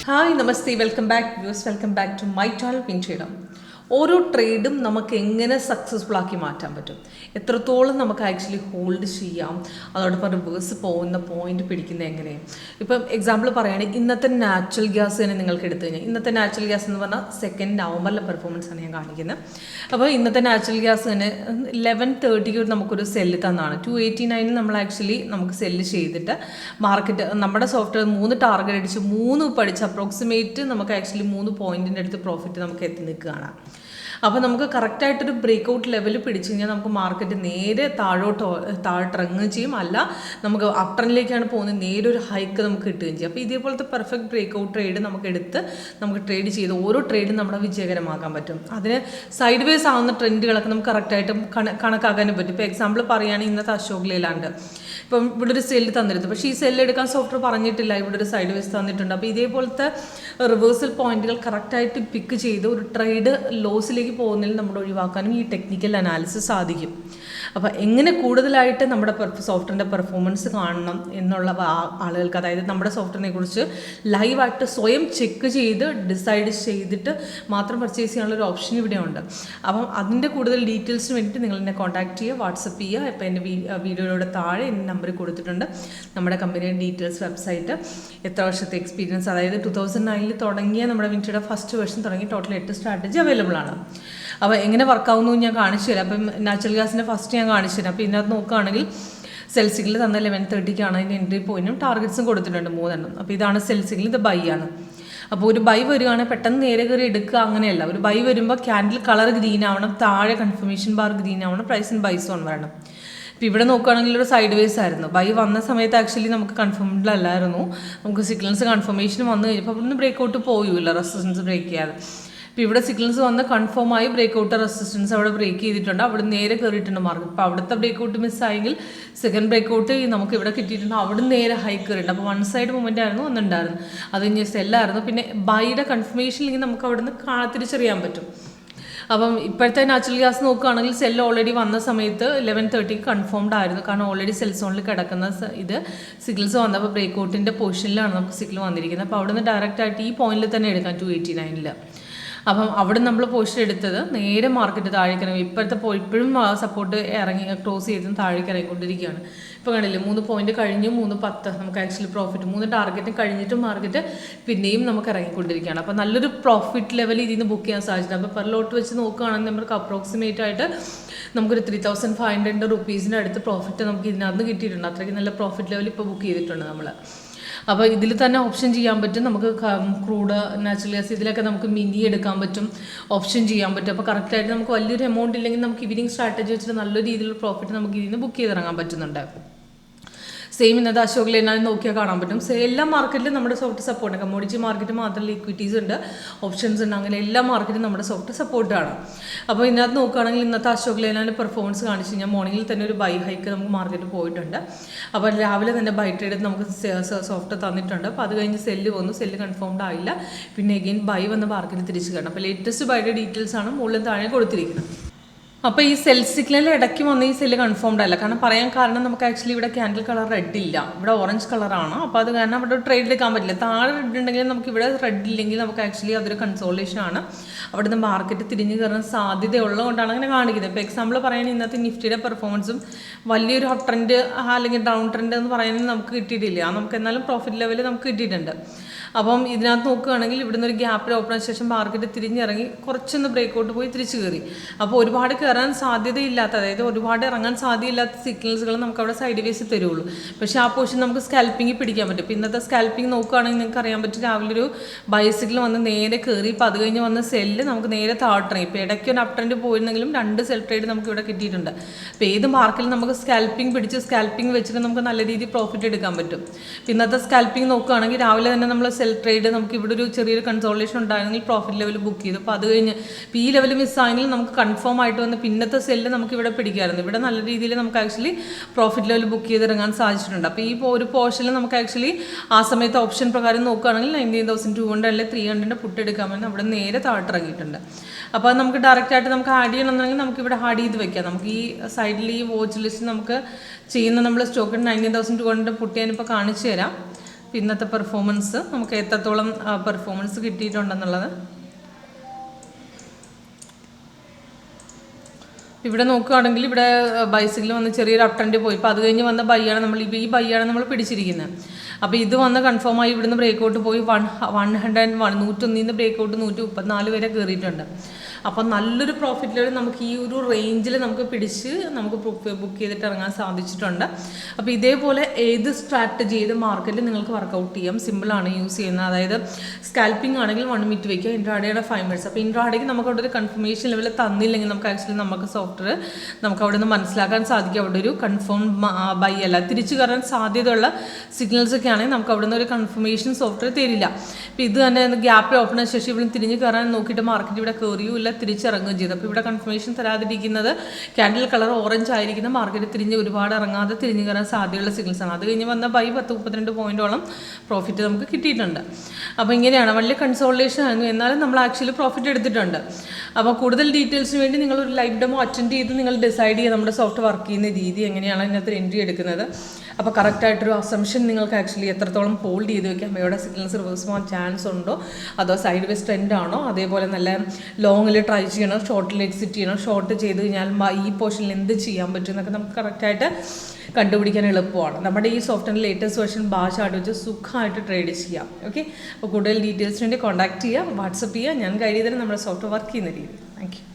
Hi, Namaste, welcome back viewers, welcome back to my channel WinTrader. ഓരോ ട്രേഡും നമുക്ക് എങ്ങനെ successful ആക്കി മാറ്റാൻ പറ്റും, എത്രത്തോളം നമുക്ക് ആക്ച്വലി ഹോൾഡ് ചെയ്യാം, അതോടൊപ്പം റിവേഴ്സ് പോകുന്ന പോയിന്റ് പിടിക്കുന്നത് എങ്ങനെ. ഇപ്പം എക്സാമ്പിൾ പറയുകയാണെങ്കിൽ ഇന്നത്തെ നാച്ചുറൽ ഗ്യാസ് തന്നെ നിങ്ങൾക്ക് എടുത്തു കഴിഞ്ഞാൽ, ഇന്നത്തെ നാച്ചുറൽ ഗ്യാസ് എന്ന് പറഞ്ഞാൽ 2 നവംബറിലെ പെർഫോമൻസ് ആണ് ഞാൻ കാണിക്കുന്നത്. അപ്പോൾ ഇന്നത്തെ നാച്ചുറൽ ഗ്യാസ് തന്നെ 11:30 നമുക്കൊരു സെല്ല് തന്നാണ്. 289 നമ്മൾ ആക്ച്വലി നമുക്ക് സെല്ല് ചെയ്തിട്ട് മാർക്കറ്റ് നമ്മുടെ സോഫ്റ്റ്വെയർ 3 ടാർഗറ്റ് അടിച്ച് 3 പഠിച്ച് അപ്രോക്സിമേറ്റ് നമുക്ക് ആക്ച്വലി 3 പോയിന്റിൻ്റെ അടുത്ത് പ്രോഫിറ്റ് നമുക്ക് എത്തി നിൽക്കുകയാണ്. അപ്പോൾ നമുക്ക് കറക്റ്റായിട്ടൊരു ബ്രേക്ക് ഔട്ട് ലെവൽ പിടിച്ചു കഴിഞ്ഞാൽ നമുക്ക് മാർക്കറ്റ് നേരെ താഴോട്ടിറങ്ങുകയും ചെയ്യും, അല്ല നമുക്ക് അപ് ട്രെൻഡിലേക്കാണ് പോകുന്നത്, നേരെ ഒരു ഹൈക്ക് നമുക്ക് കിട്ടുകയും ചെയ്യും. അപ്പോൾ ഇതേപോലത്തെ പെർഫെക്റ്റ് ബ്രേക്ക് ഔട്ട് ട്രേഡ് നമുക്ക് എടുത്ത് നമുക്ക് ട്രേഡ് ചെയ്ത് ഓരോ ട്രേഡും നമ്മുടെ വിജയകരമാക്കാൻ പറ്റും. അതിന് സൈഡ് വേസ് ആവുന്ന ട്രെൻഡുകളൊക്കെ നമുക്ക് കറക്റ്റായിട്ടും കണക്കാക്കാനും പറ്റും. ഇപ്പോൾ എക്സാമ്പിൾ പറയുകയാണെങ്കിൽ ഇന്നത്തെ അശോക് ലേലാണ്ട് ഇപ്പം ഇവിടെ ഒരു സെല്ല് തന്നിരുന്നു, പക്ഷേ ഈ സെല്ല് എടുക്കാൻ സോഫ്റ്റ്വെയർ പറഞ്ഞിട്ടില്ല, ഇവിടെ ഒരു സൈഡ് വേസ് തന്നിട്ടുണ്ട്. അപ്പോൾ ഇതേപോലത്തെ റിവേഴ്സൽ പോയിന്റുകൾ കറക്റ്റായിട്ട് പിക്ക് ചെയ്ത് ഒരു ട്രേഡ് ലോസിലേക്ക് പോകുന്നതിൽ നമ്മൾ ഒഴിവാക്കാനും ഈ ടെക്നിക്കൽ അനാലിസിസ് സാധിക്കും. അപ്പോൾ എങ്ങനെ കൂടുതലായിട്ട് നമ്മുടെ സോഫ്റ്റ്വെയറിൻ്റെ പെർഫോമൻസ് കാണണം എന്നുള്ള ആളുകൾക്ക്, അതായത് നമ്മുടെ സോഫ്റ്റ്വെയറിനെ കുറിച്ച് ലൈവായിട്ട് സ്വയം ചെക്ക് ചെയ്ത് ഡിസൈഡ് ചെയ്തിട്ട് മാത്രം പർച്ചേസ് ചെയ്യാനുള്ള ഒരു ഓപ്ഷൻ ഇവിടെ ഉണ്ട്. അപ്പം അതിൻ്റെ കൂടുതൽ ഡീറ്റെയിൽസിന് വേണ്ടിയിട്ട് നിങ്ങൾ എന്നെ കോൺടാക്ട് ചെയ്യുക, വാട്സപ്പ് ചെയ്യുക. ഇപ്പോൾ എൻ്റെ വീഡിയോയുടെ താഴെ എൻ്റെ നമ്പർ കൊടുത്തിട്ടുണ്ട്. നമ്മുടെ കമ്പനിയുടെ ഡീറ്റെയിൽസ്, വെബ്സൈറ്റ്, എത്ര വർഷത്തെ എക്സ്പീരിയൻസ്, അതായത് 2009 തുടങ്ങിയ നമ്മുടെ വിൻട്രേഡർ ഫസ്റ്റ് വേർഷൻ തുടങ്ങി ടോട്ടൽ 8 സ്ട്രാറ്റജി അവൈലബിൾ ആണ്. അപ്പോൾ എങ്ങനെ വർക്കാവുന്നു ഞാൻ കാണിച്ചു തരാം. അപ്പം നാച്ചുറൽ ഗ്യാസിൻ്റെ ഫസ്റ്റ് ഞാൻ കാണിച്ചു തരാം. അപ്പോൾ ഇതിനകത്ത് നോക്കുകയാണെങ്കിൽ സെൽ സിഗ്നൽ തന്ന 11:30 അതിൻ്റെ എൻട്രി പോയിന്റും ടാർഗറ്റ്സും കൊടുത്തിട്ടുണ്ട് 3 അപ്പോൾ ഇതാണ് സെൽ സിഗ്നൽ, ഇത് ബൈ ആണ്. അപ്പോൾ ഒരു ബൈ വരികയാണെങ്കിൽ പെട്ടെന്ന് നേരെ കയറി എടുക്കുക, അങ്ങനെയല്ല. ഒരു ബൈ വരുമ്പോൾ ക്യാൻഡിൽ കളർ ഗ്രീൻ ആവണം, താഴെ കൺഫർമേഷൻ ബാർ ഗ്രീൻ ആവണം, പ്രൈസ് ഇൻ ബൈ സോൺ വരണം. ഇപ്പോൾ ഇവിടെ നോക്കുകയാണെങ്കിൽ ഒരു സൈഡ് വേസ് ആയിരുന്നു. ബൈ വന്ന സമയത്ത് ആക്ച്വലി നമുക്ക് കൺഫേംഡ് അല്ലായിരുന്നു, നമുക്ക് സിഗ്നൽസ് കൺഫർമേഷൻ വന്നു കഴിഞ്ഞപ്പോൾ അവിടുന്ന് ബ്രേക്ക് ഔട്ട് പോയില്ല, റെസിസ്റ്റൻസ് ബ്രേക്ക് ചെയ്യാതെ. ഇപ്പോൾ ഇവിടെ സിഗ്നൽസ് വന്ന് കൺഫേം ആയി ബ്രേക്ക് ഔട്ട് റെസിസ്റ്റൻസ് അവിടെ ബ്രേക്ക് ചെയ്തിട്ടുണ്ട്, അവിടെ നേരെ കയറിയിട്ടുണ്ട് മാർക്കറ്റ്. അപ്പോൾ അവിടുത്തെ ബ്രേക്ക് ഔട്ട് മിസ്സായെങ്കിൽ സെക്കൻഡ് ബ്രേക്ക് ഔട്ട് നമുക്ക് ഇവിടെ കിട്ടിയിട്ടുണ്ട്, അവിടെ നേരെ ഹൈ കയറിയിട്ടുണ്ട്. അപ്പോൾ 1 സൈഡ് മൂവ്മെൻ്റ് ആയിരുന്നു ഒന്നുണ്ടായിരുന്നു, അത് കഴിഞ്ഞ് സെല്ലായിരുന്നു. പിന്നെ ബൈയുടെ കൺഫർമേഷൻ ഇല്ലെങ്കിൽ നമുക്ക് അവിടെ നിന്ന് തിരിച്ചറിയാൻ പറ്റും. അപ്പം ഇപ്പോഴത്തെ നാച്ചുറൽ ഗ്യാസ് നോക്കുകയാണെങ്കിൽ സെല്ല് ഓൾറെഡി വന്ന സമയത്ത് 11:30 കൺഫേംഡ് ആയിരുന്നു, കാരണം ഓൾറെഡി സെൽ സോണിൽ കിടക്കുന്ന ഇത് സിഗ്നൽസ് വന്നപ്പോൾ ബ്രേക്ക് ഔട്ടിൻ്റെ പൊസിഷനിലാണ് നമുക്ക് സിഗ്നൽ വന്നിരിക്കുന്നത്. അപ്പോൾ അവിടെ നിന്ന് ഡയറക്റ്റായിട്ട് ഈ പോയിന്റിൽ തന്നെ എടുക്കാം 289. അപ്പം അവിടെ നമ്മൾ പൊസിഷൻ എടുത്തത് നേരെ മാർക്കറ്റ് താഴേക്ക് ഇറങ്ങി. ഇപ്പോഴത്തെ ഇപ്പോഴും സപ്പോർട്ട് ഇറങ്ങി ക്ലോസ് ചെയ്ത് താഴേക്ക് ഇറങ്ങിക്കൊണ്ടിരിക്കുകയാണ്. ഇപ്പോൾ കണ്ടില്ലേ, 3 പോയിന്റ് കഴിഞ്ഞു, 3.10 നമുക്ക് ആക്ച്വലി പ്രോഫിറ്റ്, 3 ടാർഗറ്റ് കഴിഞ്ഞിട്ട് മാർക്കറ്റ് പിന്നെയും നമുക്ക് ഇറങ്ങിക്കൊണ്ടിരിക്കുകയാണ്. അപ്പോൾ നല്ലൊരു പ്രോഫിറ്റ് ലെവൽ ഇതിൽ നിന്ന് ബുക്ക് ചെയ്യാൻ സാധിച്ചിട്ടുണ്ട്. അപ്പോൾ പെർ ലോട്ട് വെച്ച് നോക്കുകയാണെങ്കിൽ നമുക്ക് അപ്രോക്സിമേറ്റ് ആയിട്ട് നമുക്കൊരു 3,500 റുപ്പീസിൻ്റെ അടുത്ത് പ്രോഫിറ്റ് നമുക്ക് ഇതിനകത്ത് കിട്ടിയിട്ടുണ്ട്. അത്രയ്ക്ക് നല്ല പ്രോഫിറ്റ് ലെവൽ ഇപ്പോൾ ബുക്ക് ചെയ്തിട്ടുണ്ട് നമ്മൾ. അപ്പോൾ ഇതിൽ തന്നെ ഓപ്ഷൻ ചെയ്യാൻ പറ്റും, നമുക്ക് ക്രൂഡ്, നാച്ചുറൽ ഗ്യാസ്, ഇതിലൊക്കെ നമുക്ക് മിനി എടുക്കാൻ പറ്റും, ഓപ്ഷൻ ചെയ്യാൻ പറ്റും. അപ്പോൾ കറക്റ്റായിട്ട് നമുക്ക് വലിയൊരു എമൗണ്ട് ഇല്ലെങ്കിൽ നമുക്ക് ഈവനിങ് സ്ട്രാറ്റജി വെച്ചിട്ട് നല്ലൊരു രീതിയിലുള്ള പ്രോഫിറ്റ് നമുക്ക് ഇതിൽ നിന്ന് ബുക്ക് ചെയ്തിറങ്ങാൻ പറ്റുന്നുണ്ട്. സെയിം ഇന്നത്തെ അശോക് ലേലാൻഡ് നോക്കിയാൽ കാണാൻ പറ്റും. എല്ലാ മാർക്കറ്റിലും നമ്മുടെ സോഫ്റ്റ് സപ്പോർട്ട്, കമ്മോഡിറ്റി മാർക്കറ്റ് മാത്രമല്ല, ഇക്വിറ്റീസ് ഉണ്ട്, ഓപ്ഷൻസ് ഉണ്ട്, അങ്ങനെ എല്ലാ മാർക്കറ്റും നമ്മുടെ സോഫ്റ്റ് സപ്പോർട്ടാണ്. അപ്പോൾ ഇതിനകത്ത് നോക്കുകയാണെങ്കിൽ ഇന്നത്തെ അശോക് ലേലാൻഡ് പെർഫോമൻസ് കാണിച്ച് കഴിഞ്ഞാൽ മോർണിംഗിൽ തന്നെ ഒരു ബൈ ഹൈക്ക് നമുക്ക് മാർക്കറ്റ് പോയിട്ടുണ്ട്. അപ്പോൾ രാവിലെ തന്നെ ബൈ ട്രേഡ് നമുക്ക് സോഫ്റ്റ് തന്നിട്ടുണ്ട്. അപ്പോൾ അത് കഴിഞ്ഞ് സെല്ല് വന്നു, സെല്ല് കൺഫേംഡ് ആയില്ല, പിന്നെ എഗെയിൻ ബൈ വന്ന് മാർക്കറ്റ് തിരിച്ച് കാണണം. അപ്പോൾ ലേറ്റസ്റ്റ് ബൈയുടെ ഡീറ്റെയിൽസ് ആണ് മുകളിൽ താഴെ കൊടുത്തിരിക്കുന്നത്. അപ്പോൾ ഈ സെൽ സിഗ്നൽ ഇടയ്ക്ക് വന്ന് ഈ സെല്ല് കൺഫേംഡ് അല്ല, കാരണം പറയാൻ കാരണം നമുക്ക് ആക്ച്വലി ഇവിടെ ക്യാൻഡിൽ കളർ റെഡ് ഇല്ല, ഇവിടെ ഓറഞ്ച് കളറാണ്. അപ്പോൾ അത് കാരണം അവിടെ ട്രേഡ് എടുക്കാൻ പറ്റില്ല. താഴെ റെഡ് ഉണ്ടെങ്കിൽ നമുക്ക് ഇവിടെ റെഡ് ഇല്ലെങ്കിൽ നമുക്ക് ആക്ച്വലി അതൊരു കൺസോളേഷൻ ആണ്, അവിടെ നിന്ന് മാർക്കറ്റ് തിരിഞ്ഞു കയറാൻ സാധ്യതയുള്ളതുകൊണ്ടാണ് അങ്ങനെ കാണിക്കുന്നത്. ഇപ്പോൾ എക്സാമ്പിൾ പറയാൻ ഇന്നത്തെ നിഫ്റ്റിയുടെ പെർഫോമൻസും വലിയൊരു അപ് ട്രെൻഡ് അല്ലെങ്കിൽ ഡൗൺ ട്രെൻഡ് എന്ന് പറയാനും നമുക്ക് കിട്ടിയിട്ടില്ല, നമുക്ക് എന്നാലും പ്രോഫിറ്റ് ലെവൽ നമുക്ക് കിട്ടിയിട്ടുണ്ട്. അപ്പം ഇതിനകത്ത് നോക്കുകയാണെങ്കിൽ ഇവിടുന്ന് ഒരു ഗ്യാപ്പിൽ ഓപ്പൺ ശേഷം മാർക്കറ്റ് തിരിഞ്ഞിറങ്ങി കുറച്ചൊന്ന് ബ്രേക്ക് ഔട്ട് പോയി തിരിച്ചു കയറി. അപ്പോൾ ഒരുപാട് കയറാൻ സാധ്യതയില്ലാത്ത, അതായത് ഒരുപാട് ഇറങ്ങാൻ സാധ്യതയില്ലാത്ത സിഗ്നൽസുകൾ നമുക്ക് അവിടെ സൈഡ് വേസ് തരുള്ളൂ. പക്ഷേ ആ പൊസിഷൻ നമുക്ക് സ്കാൽപ്പിംഗ് പിടിക്കാൻ പറ്റും. ഇപ്പോൾ ഇന്നത്തെ സ്കാൽപ്പിംഗ് നോക്കുകയാണെങ്കിൽ നിങ്ങൾക്ക് അറിയാൻ പറ്റും, രാവിലെ ഒരു ബൈ സിഗ്നൽ വന്ന് നേരെ കയറി, ഇപ്പോൾ അത് കഴിഞ്ഞ് വന്ന സെല്ല് നമുക്ക് നേരെ താഴ്ത്തിറങ്ങി. ഇപ്പോൾ ഇടയ്ക്ക് ഒരു അപ് ട്രെൻഡ് പോയിരുന്നെങ്കിലും 2 സെൽ ട്രേഡ് നമുക്ക് ഇവിടെ കിട്ടിയിട്ടുണ്ട്. അപ്പോൾ ഏത് മാർക്കറ്റിൽ നമുക്ക് സ്കാൽപ്പിംഗ് പിടിച്ച് സ്കാൽപ്പിംഗ് വെച്ചിട്ട് നമുക്ക് നല്ല രീതിയിൽ പ്രോഫിറ്റ് എടുക്കാൻ പറ്റും. ഇന്നത്തെ സ്കാൽപ്പിംഗ് നോക്കുകയാണെങ്കിൽ രാവിലെ തന്നെ നമ്മൾ സെൽ ട്രേഡ് നമുക്ക് ഇവിടെ ഒരു ചെറിയൊരു കൺസോളേഷൻ ഉണ്ടായിരുന്നെങ്കിൽ പ്രോഫിറ്റ് ലെവൽ ബുക്ക് ചെയ്തു. അപ്പോൾ അത് കഴിഞ്ഞ് ഇപ്പോൾ ഈ ലെവൽ മിസ്സായെങ്കിൽ നമുക്ക് കൺഫേം ആയിട്ട് വന്ന് പിന്നത്തെ സെല്ല് നമുക്ക് ഇവിടെ പിടിക്കാമായിരുന്നു. ഇവിടെ നല്ല രീതിയിൽ നമുക്ക് ആക്ച്വലി പ്രോഫിറ്റ് ലെവൽ ബുക്ക് ചെയ്തിറങ്ങാൻ സാധിച്ചിട്ടുണ്ട്. അപ്പോൾ ഈ ഒരു പോർഷനിൽ നമുക്ക് ആക്ച്വലി ആ സമയത്ത് ഓപ്ഷൻ പ്രകാരം നോക്കുകയാണെങ്കിൽ 19,200 അല്ലെങ്കിൽ 300 പുട്ട് എടുക്കാമെന്ന് അവിടെ നേരെ താഴ്ത്തിറങ്ങിയിട്ടുണ്ട്. അപ്പോൾ അത് നമുക്ക് ഡയറക്റ്റായിട്ട് നമുക്ക് ആഡ് ചെയ്യണമെന്നുണ്ടെങ്കിൽ നമുക്ക് ഇവിടെ ആഡ് ചെയ്ത് വെക്കാം. നമുക്ക് ഈ സൈഡിൽ ഈ വാച്ച് ലിസ്റ്റ് നമുക്ക് ചെയ്യുന്ന നമ്മൾ സ്റ്റോക്ക് 19,200 പുട്ട് ഞാനിപ്പോൾ കാണിച്ചു തരാം. ഇന്നത്തെ പെർഫോമൻസ് നമുക്ക് എത്രത്തോളം പെർഫോമൻസ് കിട്ടിയിട്ടുണ്ടെന്നുള്ളത്. ഇവിടെ നോക്കുകയാണെങ്കിൽ ഇവിടെ ബൈസിക്കിൽ വന്ന് ചെറിയൊരു അപ് ട്രെൻഡ് പോയി. ഇപ്പോൾ അത് കഴിഞ്ഞ് വന്ന ബൈയാണ് നമ്മൾ ഈ ബൈയാണ് നമ്മൾ പിടിച്ചിരിക്കുന്നത്. അപ്പോൾ ഇത് വന്ന് കൺഫേം ആയി ഇവിടുന്ന് ബ്രേക്കൗട്ട് പോയി 101 ബ്രേക്കൗട്ട് 134 വരെ കയറിയിട്ടുണ്ട്. അപ്പം നല്ലൊരു പ്രോഫിറ്റ് ലെവൽ നമുക്ക് ഈ ഒരു റേഞ്ചിൽ നമുക്ക് പിടിച്ച് നമുക്ക് ബുക്ക് ചെയ്തിട്ട് ഇറങ്ങാൻ സാധിച്ചിട്ടുണ്ട്. അപ്പോൾ ഇതേപോലെ ഏത് സ്ട്രാറ്റജി ഏത് മാർക്കറ്റിൽ നിങ്ങൾക്ക് വർക്കൗട്ട് ചെയ്യാം. സിമ്പിളാണ് യൂസ് ചെയ്യുന്നത്. അതായത് സ്കാൽപ്പിംഗ് ആണെങ്കിൽ 1 മിനിറ്റ് വയ്ക്കുക, ഇൻട്രാഡേയുടെ 5 മിനിറ്റ്സ്. അപ്പോൾ ഇൻട്രാഡേക്ക് നമുക്ക് അവിടെ ഒരു കൺഫർമേഷൻ ലെവൽ തന്നില്ലെങ്കിൽ നമുക്ക് ആക്ച്വലി നമുക്ക് സോഫ്റ്റ്വെയർ നമുക്ക് അവിടെ നിന്ന് മനസ്സിലാക്കാൻ സാധിക്കും അവിടെ ഒരു കൺഫേം ബൈ അല്ല, തിരിച്ചു കയറാൻ സാധ്യതയുള്ള സിഗ്നൽസ് ഒക്കെ ആണെങ്കിൽ നമുക്ക് അവിടെ നിന്ന് ഒരു കൺഫർമേഷൻ സോഫ്റ്റ്വെയർ തരില്ല. ഇപ്പോൾ ഇത് തന്നെ ഗ്യാപ്പിൽ ഓപ്പൺ ആയ ശേഷം ഇവിടെ തിരിഞ്ഞ് കയറാൻ നോക്കിയിട്ട് മാർക്കറ്റ് ഇവിടെ കയറിയും ഇല്ല, തിരിച്ചിറങ്ങുകയും ചെയ്തു. അപ്പോൾ ഇവിടെ കൺഫർമേഷൻ തരാതിരിക്കുന്നത് ക്യാൻഡിൽ കളർ ഓറഞ്ച് ആയിരിക്കുന്ന മാർക്കറ്റ് തിരിഞ്ഞ് ഒരുപാട് ഇറങ്ങാതെ തിരിഞ്ഞ് കയറാൻ സാധ്യതയുള്ള സിഗ്നൽസ് ആണ്. അത് കഴിഞ്ഞ് വന്ന ബൈ 10-32 പോയിന്റോളം പ്രോഫിറ്റ് നമുക്ക് കിട്ടിയിട്ടുണ്ട്. അപ്പോൾ ഇങ്ങനെയാണ് വലിയ കൺസോളിഡേഷൻ ആയിരുന്നു, എന്നാലും നമ്മൾ ആക്ച്വലി പ്രോഫിറ്റ് എടുത്തിട്ടുണ്ട്. അപ്പോൾ കൂടുതൽ ഡീറ്റെയിൽസിന് വേണ്ടി നിങ്ങൾ ഒരു ലൈവ് ഡെമോ അറ്റൻഡ് ചെയ്ത് നിങ്ങൾ ഡിസൈഡ് ചെയ്യുക നമ്മുടെ സോഫ്റ്റ് വർക്ക് ചെയ്യുന്ന രീതി എങ്ങനെയാണ് അതിനകത്ത് എൻട്രി എടുക്കുന്നത്. അപ്പോൾ കറക്റ്റായിട്ടൊരു അസംഷൻ നിങ്ങൾക്ക് ആക്ച്വലി എത്രത്തോളം ഹോൾഡ് ചെയ്ത് വെക്കാം, എവിടെ സിഗ്നൽസ് റിവേഴ്സ് പോകാൻ ചാൻസ് ഉണ്ടോ, അതോ സൈഡ് വേസ് ട്രെൻഡ് ആണോ, അതേപോലെ നല്ല ലോങ്ങിൽ ട്രൈ ചെയ്യണോ, ഷോർട്ടിൽ എക്സിറ്റ് ചെയ്യണോ, ഷോർട്ട് ചെയ്ത് കഴിഞ്ഞാൽ ഈ പോർഷനിൽ എന്ത് ചെയ്യാൻ പറ്റും എന്നൊക്കെ നമുക്ക് കറക്റ്റായിട്ട് കണ്ടുപിടിക്കാൻ എളുപ്പമാണ്. നമ്മുടെ ഈ സോഫ്റ്റ്വെയറിൻ്റെ ലേറ്റസ്റ്റ് വേർഷൻ ഭാഷ വെച്ച് സുഖമായിട്ട് ട്രേഡ് ചെയ്യാം. ഓക്കെ, അപ്പോൾ കൂടുതൽ ഡീറ്റെയിൽസിന് വേണ്ടി കോൺടാക്ട് ചെയ്യുക, വാട്സപ്പ് ചെയ്യുക. ഞാൻ ഗൈഡ് ചെയ്തത് നമ്മുടെ സോഫ്റ്റ്വെയർ വർക്ക് ചെയ്യുന്ന രീതി. Thank you.